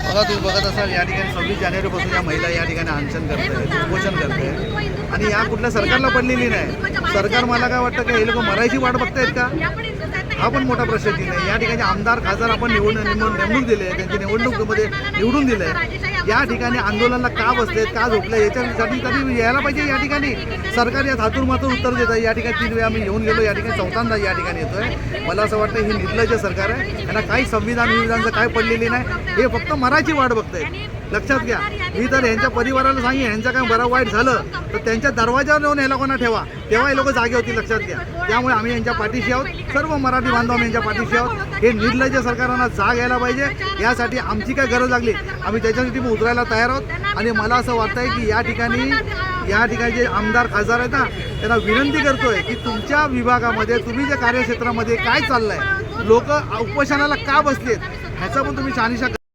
बघा तुम्ही बघत असाल या ठिकाणी 26 जानेवारीपासून या महिला या ठिकाणी अनशन करते, उपोषण करते आणि या कुठल्या सरकारला पडलेली नाही. सरकार मला काय वाटतं की हे लोक मरायची वाट बघतायत का? हा पण मोठा प्रश्न आहे. या ठिकाणी आमदार खासदार आपण नेमणूक दिले, त्यांची निवडणुकीमध्ये निवडून दिले. या ठिकाणी आंदोलनाला का बसलेत, का झोपले, याच्यासाठी कधी यायला पाहिजे. या ठिकाणी सरकार या हातून मात्र उत्तर देत आहे. या ठिकाणी 3 वेळा आम्ही येऊन गेलो, या ठिकाणी चौथ्यांदा या ठिकाणी येतोय. मला असं वाटतं ही निर्लज्ज सरकार आहे. यांना काही संविधानाचं काय पडलेली नाही, हे फक्त मराठी वाट बघतायत. लक्षात घ्या. मी तर यांच्या परिवाराला सांगेन यांचं काय बरं वाईट झालं तर त्यांच्या दरवाजावर येऊन याला कोणा ठेवा, तेव्हा हे लोक जागे होतील. लक्षात घ्या. त्यामुळे आम्ही यांच्या पाठीशी आहोत, सर्व मराठी बांधव आम्ही यांच्या पाठीशी आहोत. हे निर्लज्ज सरकारांना जाग यायला पाहिजे. यासाठी आमची काय गरज लागली आम्ही त्याच्यासाठी उतरायला तयार आहोत. आणि मला असं वाटतंय की या ठिकाणी जे आमदार खासदार आहेत ना त्यांना विनंती करतोय की तुमच्या विभागामध्ये तुम्ही जे कार्यक्षेत्रामध्ये काय चाललंय, लोक उपोषणाला का बसलेत ह्याचा पण तुम्ही शहानिशा